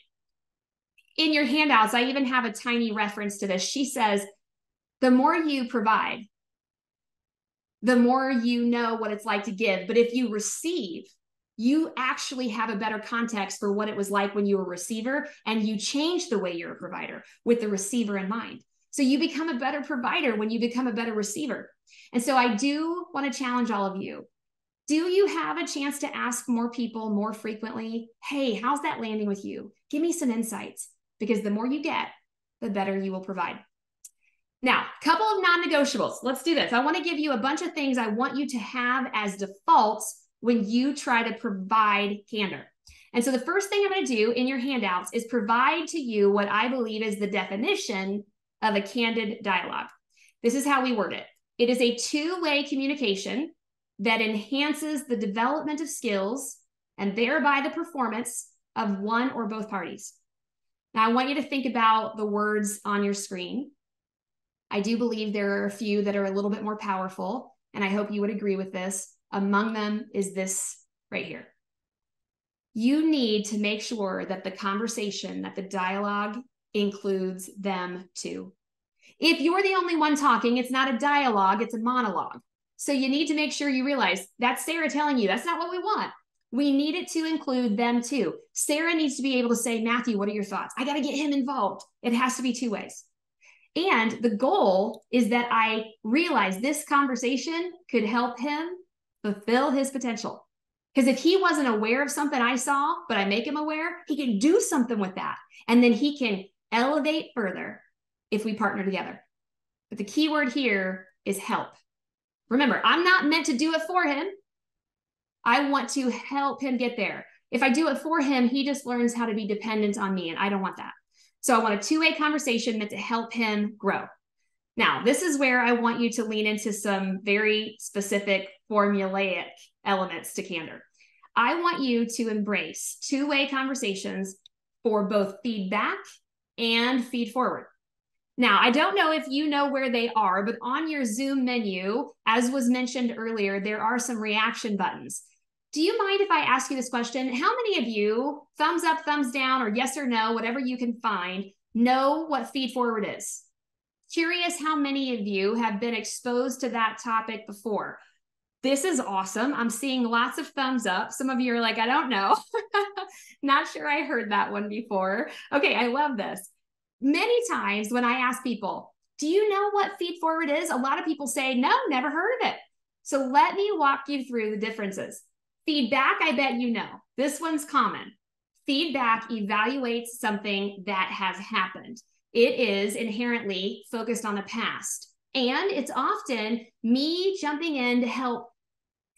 Speaker 2: In your handouts, I even have a tiny reference to this. She says, the more you provide, the more you know what it's like to give. But if you receive, you actually have a better context for what it was like when you were a receiver, and you change the way you're a provider with the receiver in mind. So you become a better provider when you become a better receiver. And so I do want to challenge all of you. Do you have a chance to ask more people more frequently, hey, how's that landing with you? Give me some insights, because the more you get, the better you will provide. Now, a couple of non-negotiables. Let's do this. I want to give you a bunch of things I want you to have as defaults when you try to provide candor. And so the first thing I'm going to do in your handouts is provide to you what I believe is the definition of a candid dialogue. This is how we word it. It is a two-way communication that enhances the development of skills and thereby the performance of one or both parties. Now, I want you to think about the words on your screen. I do believe there are a few that are a little bit more powerful, and I hope you would agree with this. Among them is this right here. You need to make sure that the conversation, that the dialogue includes them too. If you're the only one talking, it's not a dialogue, it's a monologue. So you need to make sure you realize that's Sarah telling you that's not what we want. We need it to include them too. Sarah needs to be able to say, Matthew, what are your thoughts? I got to get him involved. It has to be two ways. And the goal is that I realize this conversation could help him fulfill his potential. Because if he wasn't aware of something I saw, but I make him aware, he can do something with that. And then he can elevate further if we partner together. But the key word here is help. Remember, I'm not meant to do it for him. I want to help him get there. If I do it for him, he just learns how to be dependent on me, and I don't want that. So I want a two-way conversation meant to help him grow. Now, this is where I want you to lean into some very specific formulaic elements to candor. I want you to embrace two-way conversations for both feedback and feed forward. Now, I don't know if you know where they are, but on your Zoom menu, as was mentioned earlier, there are some reaction buttons. Do you mind if I ask you this question? How many of you, thumbs up, thumbs down, or yes or no, whatever you can find, know what feed forward is? Curious how many of you have been exposed to that topic before. This is awesome. I'm seeing lots of thumbs up. Some of you are like, I don't know. Not sure I heard that one before. Okay, I love this. Many times when I ask people, do you know what feed forward is? A lot of people say, no, never heard of it. So let me walk you through the differences. Feedback, I bet you know. This one's common. Feedback evaluates something that has happened. It is inherently focused on the past. And it's often me jumping in to help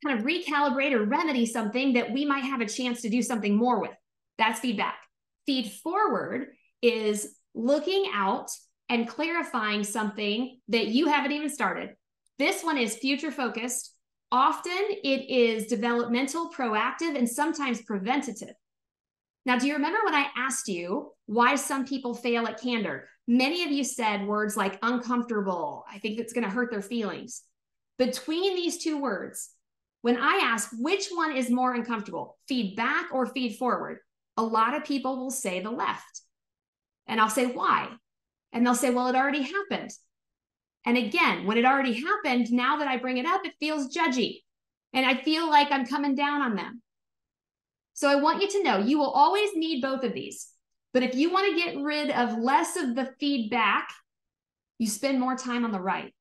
Speaker 2: kind of recalibrate or remedy something that we might have a chance to do something more with. That's feedback. Feed forward is looking out and clarifying something that you haven't even started. This one is future focused. Often it is developmental, proactive, and sometimes preventative. Now, do you remember when I asked you why some people fail at candor? Many of you said words like uncomfortable. I think that's going to hurt their feelings. Between these two words, when I ask which one is more uncomfortable, feedback or feed forward, a lot of people will say the left. And I'll say, why? And they'll say, well, it already happened. And again, when it already happened, now that I bring it up, it feels judgy. And I feel like I'm coming down on them. So I want you to know you will always need both of these. But if you want to get rid of less of the feedback, you spend more time on the right.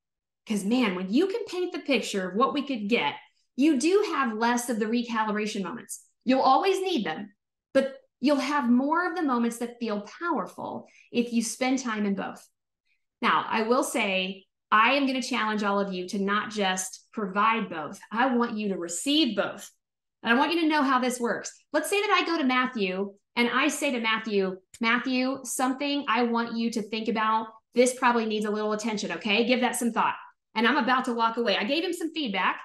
Speaker 2: Because man, when you can paint the picture of what we could get, you do have less of the recalibration moments. You'll always need them, but you'll have more of the moments that feel powerful if you spend time in both. Now, I will say, I am going to challenge all of you to not just provide both. I want you to receive both. And I want you to know how this works. Let's say that I go to Matthew and I say to Matthew, Matthew, something I want you to think about. This probably needs a little attention, okay? Give that some thought. And I'm about to walk away. I gave him some feedback,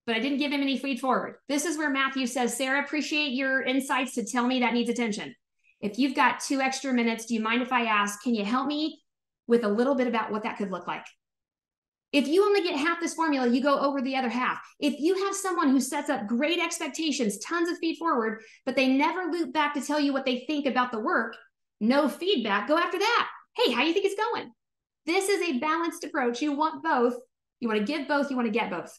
Speaker 2: but I didn't give him any feed forward. This is where Matthew says, Sarah, appreciate your insights to tell me that needs attention. If you've got 2 extra minutes, do you mind if I ask, can you help me with a little bit about what that could look like? If you only get half this formula, you go over the other half. If you have someone who sets up great expectations, tons of feed forward, but they never loop back to tell you what they think about the work, no feedback, go after that. Hey, how do you think it's going? This is a balanced approach. You want both. You want to give both. You want to get both.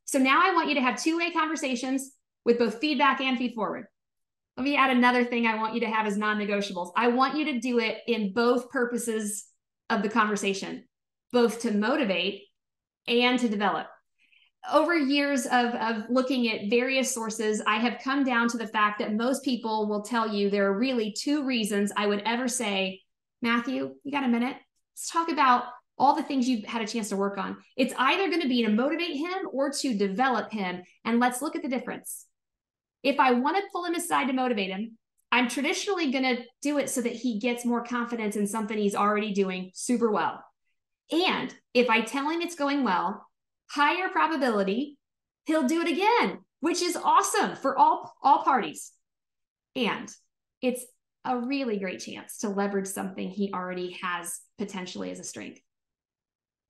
Speaker 2: So now I want you to have two-way conversations with both feedback and feed forward. Let me add another thing I want you to have as non-negotiables. I want you to do it in both purposes of the conversation, both to motivate and to develop. Over years of looking at various sources, I have come down to the fact that most people will tell you there are really two reasons I would ever say, Matthew, you got a minute? Let's talk about all the things you've had a chance to work on. It's either going to be to motivate him or to develop him. And let's look at the difference. If I want to pull him aside to motivate him, I'm traditionally going to do it so that he gets more confidence in something he's already doing super well. And if I tell him it's going well, higher probability he'll do it again, which is awesome for all parties. And it's a really great chance to leverage something he already has potentially as a strength.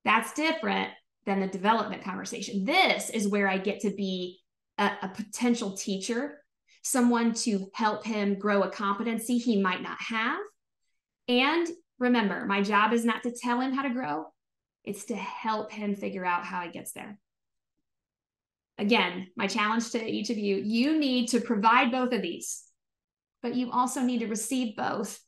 Speaker 2: That's different than the development conversation. This is where I get to be a potential teacher, someone to help him grow a competency he might not have. And remember, my job is not to tell him how to grow. It's to help him figure out how he gets there. Again, my challenge to each of you, you need to provide both of these, but you also need to receive both.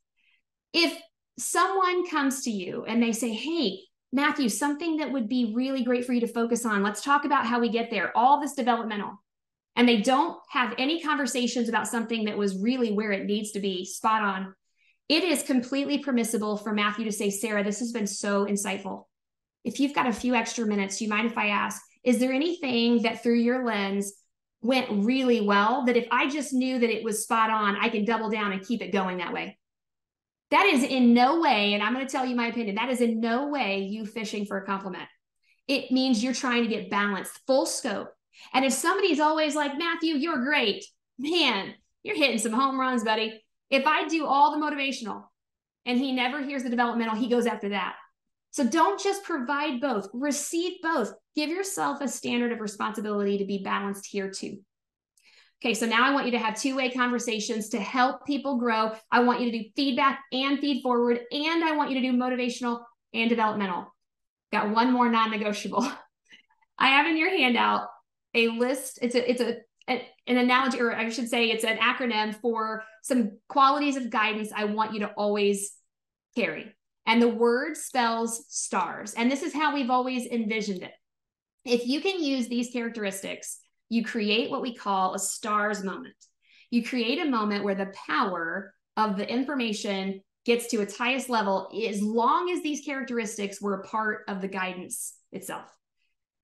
Speaker 2: If someone comes to you and they say, hey, Matthew, something that would be really great for you to focus on, let's talk about how we get there, all this developmental, and they don't have any conversations about something that was really where it needs to be, spot on, it is completely permissible for Matthew to say, Sarah, this has been so insightful. If you've got a few extra minutes, do you mind if I ask, is there anything that through your lens went really well that if I just knew that it was spot on, I can double down and keep it going that way? That is in no way, and I'm going to tell you my opinion, that is in no way you fishing for a compliment. It means you're trying to get balanced, full scope. And if somebody's always like, Matthew, you're great, man, you're hitting some home runs, buddy. If I do all the motivational and he never hears the developmental, he goes after that. So don't just provide both, receive both. Give yourself a standard of responsibility to be balanced here too. Okay, so now I want you to have two-way conversations to help people grow. I want you to do feedback and feed forward, and I want you to do motivational and developmental. Got one more non-negotiable. I have in your handout a list. It's an analogy, or I should say it's an acronym for some qualities of guidance I want you to always carry. And the word spells stars. And this is how we've always envisioned it. If you can use these characteristics, you create what we call a stars moment. You create a moment where the power of the information gets to its highest level as long as these characteristics were a part of the guidance itself.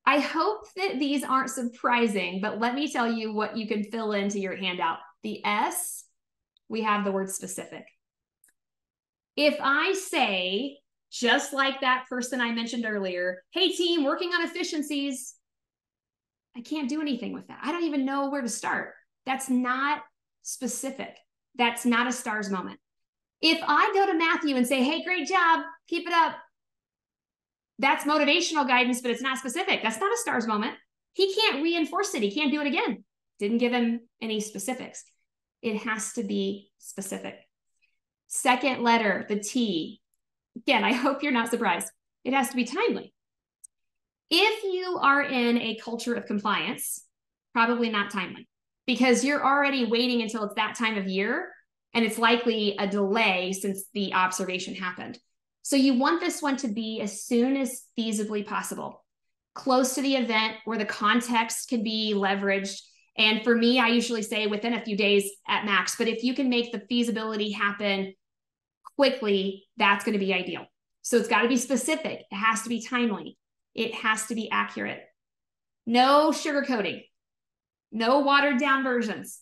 Speaker 2: I hope that these aren't surprising, but let me tell you what you can fill into your handout. The S, we have the word specific. If I say, just like that person I mentioned earlier, hey team, working on efficiencies, I can't do anything with that. I don't even know where to start. That's not specific. That's not a stars moment. If I go to Matthew and say, hey, great job, keep it up, that's motivational guidance, but it's not specific. That's not a stars moment. He can't reinforce it. He can't do it again. Didn't give him any specifics. It has to be specific. Second letter, the T. Again, I hope you're not surprised. It has to be timely. If you are in a culture of compliance, probably not timely because you're already waiting until it's that time of year and it's likely a delay since the observation happened. So you want this one to be as soon as feasibly possible, close to the event where the context can be leveraged. And for me, I usually say within a few days at max, but if you can make the feasibility happen quickly, that's going to be ideal. So it's got to be specific. It has to be timely. It has to be accurate. No sugarcoating. No watered down versions.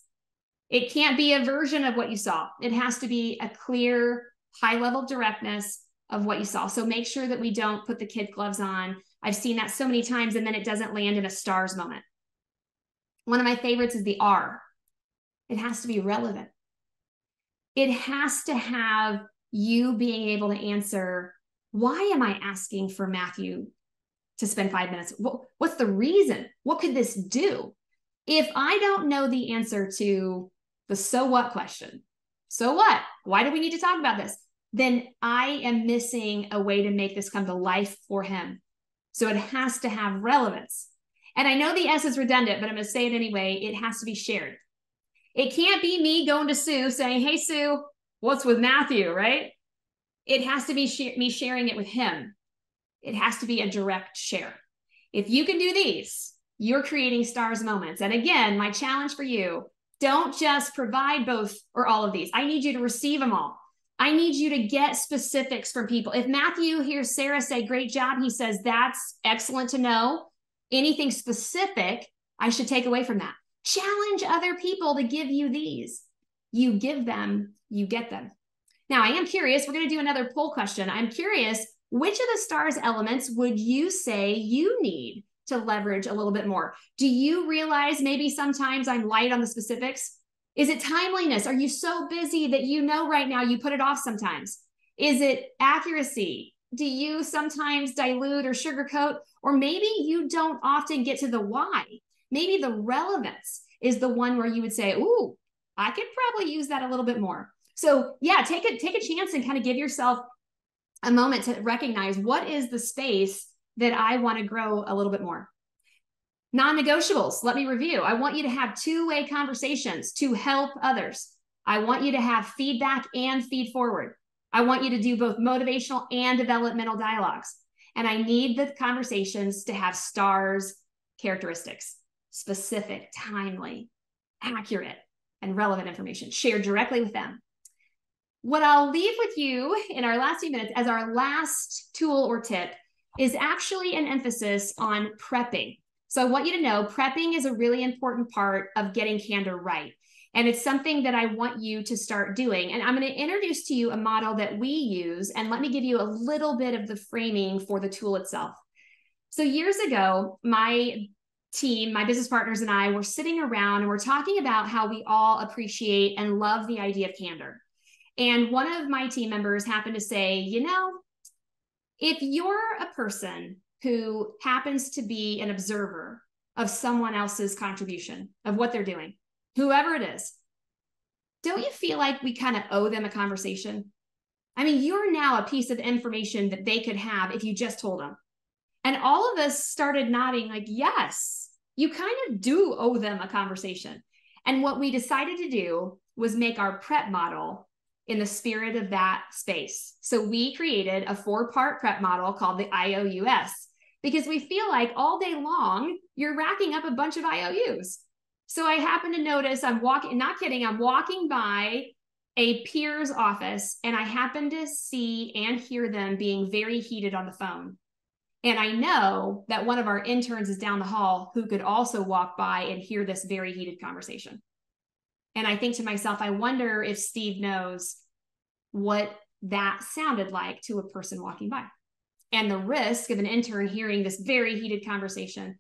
Speaker 2: It can't be a version of what you saw. It has to be a clear, high level directness of what you saw. So make sure that we don't put the kid gloves on. I've seen that so many times and then it doesn't land in a stars moment. One of my favorites is the R. It has to be relevant. It has to have you being able to answer, why am I asking for Matthew to spend 5 minutes? What's the reason? What could this do? If I don't know the answer to the so what question, so what? Why do we need to talk about this? Then I am missing a way to make this come to life for him. So it has to have relevance. And I know the S is redundant, but I'm going to say it anyway. It has to be shared. It can't be me going to Sue saying, hey, Sue, what's with Matthew, right? It has to be me sharing it with him. It has to be a direct share. If you can do these, you're creating stars moments. And again, my challenge for you, don't just provide both or all of these. I need you to receive them all. I need you to get specifics from people. If Matthew hears Sarah say, great job, he says, that's excellent to know. Anything specific I should take away from that. Challenge other people to give you these. You give them, you get them. Now, I am curious, we're going to do another poll question. I'm curious, which of the stars elements would you say you need to leverage a little bit more? Do you realize maybe sometimes I'm light on the specifics? Is it timeliness? Are you so busy that you know right now you put it off sometimes? Is it accuracy? Do you sometimes dilute or sugarcoat? Or maybe you don't often get to the why. Maybe the relevance is the one where you would say, ooh, I could probably use that a little bit more. So yeah, take a chance and kind of give yourself a moment to recognize what is the space that I want to grow a little bit more. Non-negotiables, let me review. I want you to have two-way conversations to help others. I want you to have feedback and feed forward. I want you to do both motivational and developmental dialogues. And I need the conversations to have stars characteristics, specific, timely, accurate, and relevant information shared directly with them. What I'll leave with you in our last few minutes as our last tool or tip is actually an emphasis on prepping. So I want you to know prepping is a really important part of getting candor right. And it's something that I want you to start doing. And I'm going to introduce to you a model that we use, and let me give you a little bit of the framing for the tool itself. So years ago, my team, my business partners and I were sitting around and we're talking about how we all appreciate and love the idea of candor. And one of my team members happened to say, you know, if you're a person who happens to be an observer of someone else's contribution, of what they're doing, whoever it is, don't you feel like we kind of owe them a conversation? I mean, you're now a piece of information that they could have if you just told them. And all of us started nodding like, yes, you kind of do owe them a conversation. And what we decided to do was make our prep model in the spirit of that space. So we created a 4-part prep model called the IOUS, because we feel like all day long, you're racking up a bunch of IOUs. So I happen to notice I'm walking by a peer's office, and I happen to see and hear them being very heated on the phone. And I know that one of our interns is down the hall who could also walk by and hear this very heated conversation. And I think to myself, I wonder if Steve knows what that sounded like to a person walking by, and the risk of an intern hearing this very heated conversation.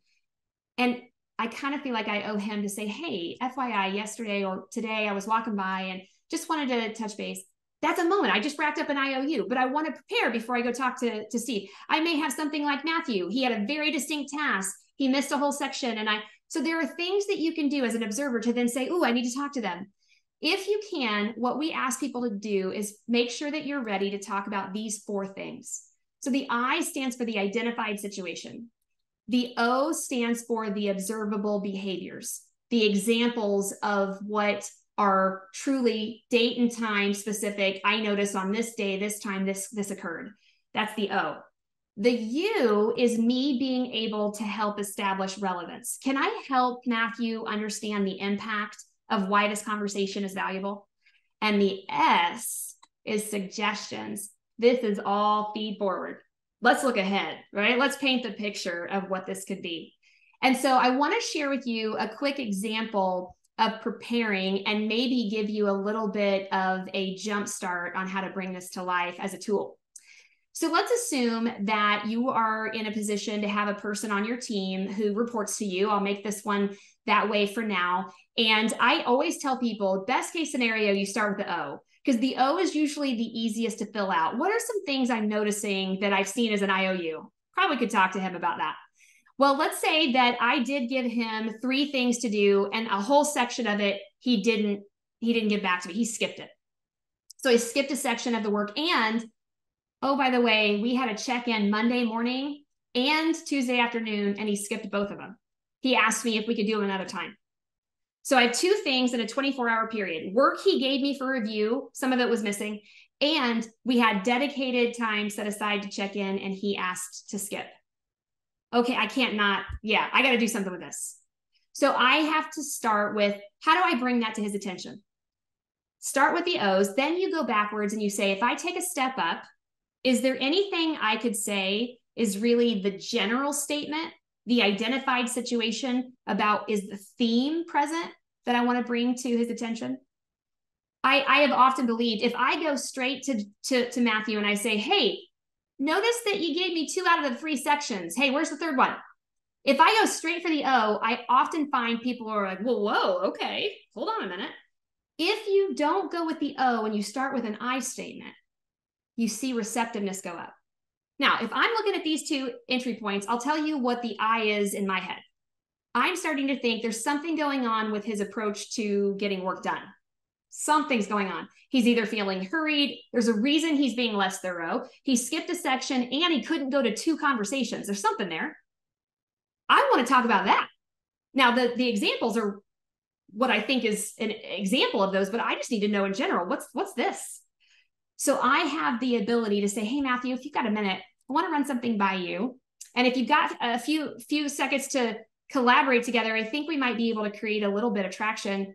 Speaker 2: And I kind of feel like I owe him to say, hey, FYI, yesterday or today I was walking by and just wanted to touch base. That's a moment. I just racked up an IOU, but I want to prepare before I go talk to Steve. I may have something like Matthew. He had a very distinct task. He missed a whole section. So there are things that you can do as an observer to then say, oh, I need to talk to them. If you can, what we ask people to do is make sure that you're ready to talk about these 4 things. So the I stands for the identified situation. The O stands for the observable behaviors, the examples of what are truly date and time specific. I notice on this day, this time, this occurred. That's the O. The U is me being able to help establish relevance. Can I help Matthew understand the impact of why this conversation is valuable? And the S is suggestions. This is all feed forward. Let's look ahead, right? Let's paint the picture of what this could be. And so I want to share with you a quick example of preparing and maybe give you a little bit of a jump start on how to bring this to life as a tool. So let's assume that you are in a position to have a person on your team who reports to you. I'll make this one that way for now. And I always tell people, best case scenario, you start with the O, because the O is usually the easiest to fill out. What are some things I'm noticing that I've seen as an IOU? Probably could talk to him about that. Well, let's say that I did give him 3 things to do, and a whole section of it he didn't give back to me. He skipped it. So he skipped a section of the work. And oh, by the way, we had a check-in Monday morning and Tuesday afternoon, and he skipped both of them. He asked me if we could do them another time. So I have 2 things in a 24-hour period. Work he gave me for review, some of it was missing, and we had dedicated time set aside to check in, and he asked to skip. Okay, I can't not, I got to do something with this. So I have to start with, how do I bring that to his attention? Start with the O's, then you go backwards and you say, if I take a step up, is there anything I could say is really the general statement, the identified situation about, is the theme present that I want to bring to his attention? I have often believed if I go straight to Matthew and I say, hey, notice that you gave me 2 out of the 3 sections. Hey, where's the 3rd one? If I go straight for the O, I often find people are like, whoa, okay, hold on a minute. If you don't go with the O and you start with an I statement, you see receptiveness go up. Now, if I'm looking at these 2 entry points, I'll tell you what the I is in my head. I'm starting to think there's something going on with his approach to getting work done. Something's going on. He's either feeling hurried. There's a reason he's being less thorough. He skipped a section and he couldn't go to 2 conversations. There's something there. I want to talk about that. Now, the examples are what I think is an example of those, but I just need to know in general, what's this? So I have the ability to say, hey, Matthew, if you've got a minute, I want to run something by you. And if you've got a few seconds to collaborate together, I think we might be able to create a little bit of traction.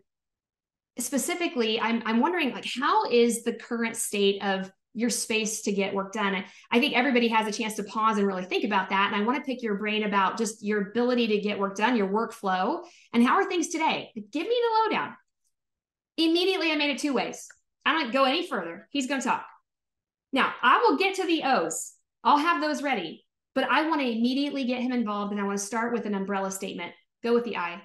Speaker 2: Specifically, I'm wondering, like, how is the current state of your space to get work done? I think everybody has a chance to pause and really think about that. And I want to pick your brain about just your ability to get work done, your workflow, and how are things today? Give me the lowdown. Immediately, I made it 2 ways. I don't go any further. He's going to talk. Now, I will get to the O's. I'll have those ready, but I want to immediately get him involved, and I want to start with an umbrella statement. Go with the I.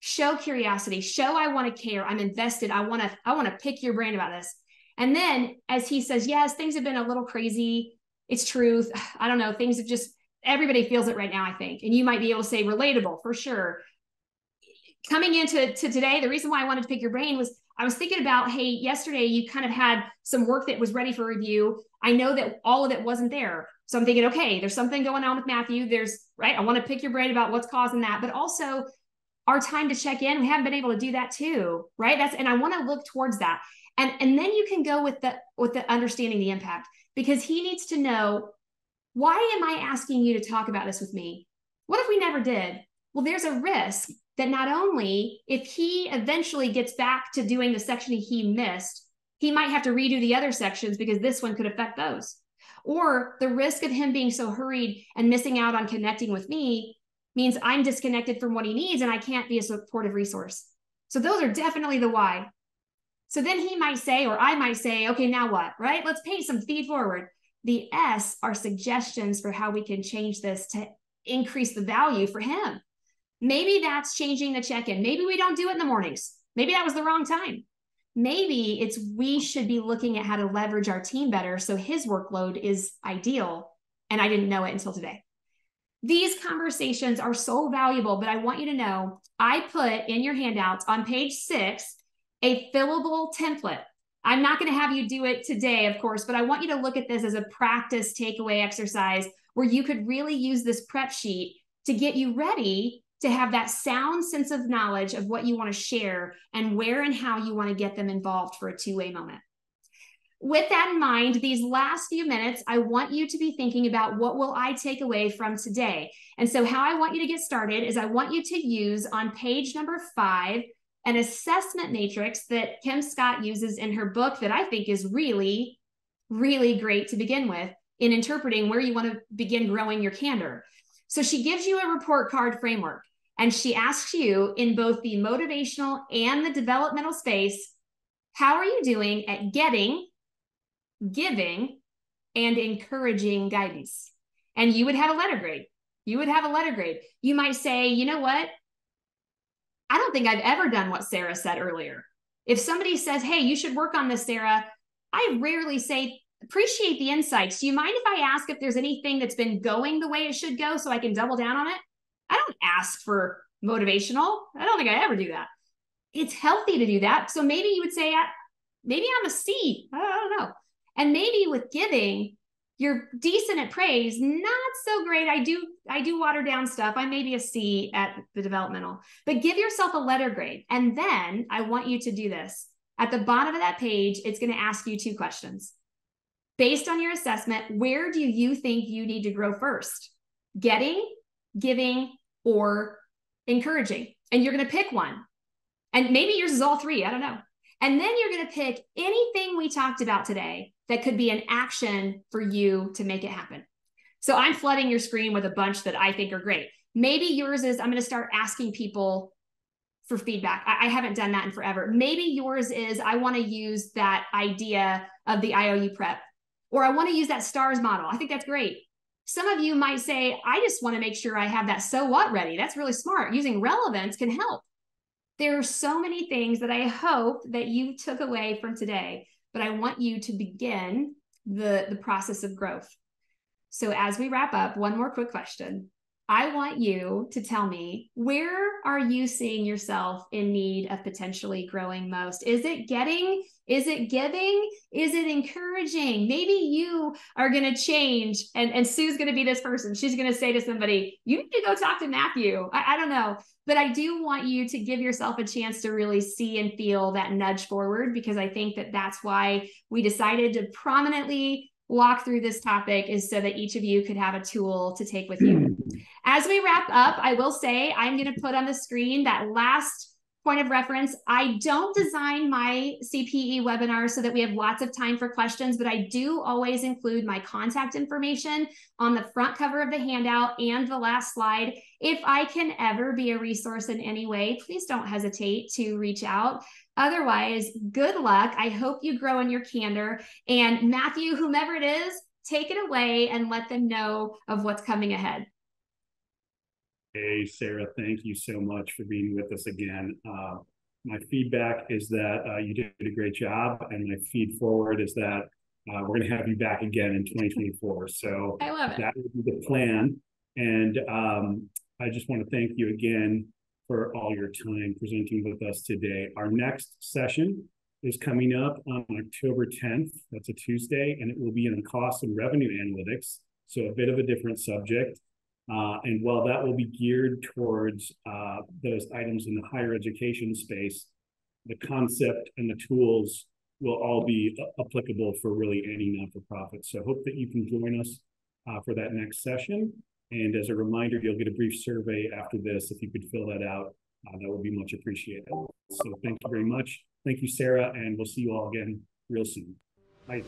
Speaker 2: Show curiosity. Show I want to care. I'm invested. I want to pick your brain about this. And then as he says, yes, things have been a little crazy. It's truth. I don't know. Things have just, everybody feels it right now, I think. And you might be able to say relatable for sure. Coming into today, the reason why I wanted to pick your brain was I was thinking about, hey, yesterday you kind of had some work that was ready for review. I know that all of it wasn't there. So I'm thinking, okay, there's something going on with Matthew. I want to pick your brain about what's causing that, but also our time to check in. We haven't been able to do that too, right? And I want to look towards that. And then you can go with the understanding the impact, because he needs to know, why am I asking you to talk about this with me? What if we never did? Well, there's a risk that not only if he eventually gets back to doing the section he missed, he might have to redo the other sections because this one could affect those. Or the risk of him being so hurried and missing out on connecting with me means I'm disconnected from what he needs and I can't be a supportive resource. So those are definitely the why. So then he might say, or I might say, okay, now what, right? Let's paint some feed forward. The S are suggestions for how we can change this to increase the value for him. Maybe that's changing the check-in. Maybe we don't do it in the mornings. Maybe that was the wrong time. Maybe it's we should be looking at how to leverage our team better so his workload is ideal, and I didn't know it until today. These conversations are so valuable, but I want you to know, I put in your handouts on page 6, a fillable template. I'm not going to have you do it today, of course, but I want you to look at this as a practice takeaway exercise where you could really use this prep sheet to get you ready to have that sound sense of knowledge of what you want to share and where and how you want to get them involved for a two-way moment. With that in mind, these last few minutes, I want you to be thinking about what will I take away from today. And so how I want you to get started is I want you to use on page number 5, an assessment matrix that Kim Scott uses in her book that I think is really, really great to begin with in interpreting where you want to begin growing your candor. So she gives you a report card framework, and she asks you in both the motivational and the developmental space, how are you doing at getting, giving, and encouraging guidance? And you would have a letter grade. You would have a letter grade. You might say, you know what? I don't think I've ever done what Sarah said earlier. If somebody says, hey, you should work on this, Sarah, I rarely say, appreciate the insights. Do you mind if I ask if there's anything that's been going the way it should go so I can double down on it? I don't ask for motivational. I don't think I ever do that. It's healthy to do that. So maybe you would say, maybe I'm a C. I don't know. And maybe with giving, you're decent at praise, not so great. I do water down stuff. I may be a C at the developmental, but give yourself a letter grade. And then I want you to do this. At the bottom of that page, it's going to ask you 2 questions. Based on your assessment, where do you think you need to grow first? Getting, giving, or encouraging? And you're going to pick one. And maybe yours is all 3. I don't know. And then you're going to pick anything we talked about today that could be an action for you to make it happen. So I'm flooding your screen with a bunch that I think are great. Maybe yours is, I'm going to start asking people for feedback. I haven't done that in forever. Maybe yours is, I want to use that idea of the IOU prep, or I want to use that STARS model. I think that's great. Some of you might say, I just want to make sure I have that so what ready. That's really smart. Using relevance can help. There are so many things that I hope that you took away from today, but I want you to begin the process of growth. So as we wrap up, one more quick question. I want you to tell me, where are you seeing yourself in need of potentially growing most? Is it getting? Is it giving? Is it encouraging? Maybe you are going to change, and Sue's going to be this person. She's going to say to somebody, you need to go talk to Matthew. I don't know. But I do want you to give yourself a chance to really see and feel that nudge forward, because I think that that's why we decided to prominently walk through this topic, is so that each of you could have a tool to take with you. As we wrap up, I will say I'm going to put on the screen that last point of reference. I don't design my CPE webinar so that we have lots of time for questions, but I do always include my contact information on the front cover of the handout and the last slide. If I can ever be a resource in any way, please don't hesitate to reach out. Otherwise, good luck. I hope you grow in your candor. And Matthew, whomever it is, take it away and let them know of what's coming ahead.
Speaker 1: Hey, Sarah, thank you so much for being with us again. My feedback is that you did a great job, and my feed forward is that we're going to have you back again in 2024. So
Speaker 2: I love it.
Speaker 1: That would be the plan. And I just want to thank you again for all your time presenting with us today. Our next session is coming up on October 10th. That's a Tuesday, and it will be on cost and revenue analytics. So a bit of a different subject. And while that will be geared towards those items in the higher education space, the concept and the tools will all be applicable for really any not-for-profit. So I hope that you can join us for that next session. And as a reminder, you'll get a brief survey after this. If you could fill that out, that would be much appreciated. So thank you very much. Thank you, Sarah, and we'll see you all again real soon. Bye.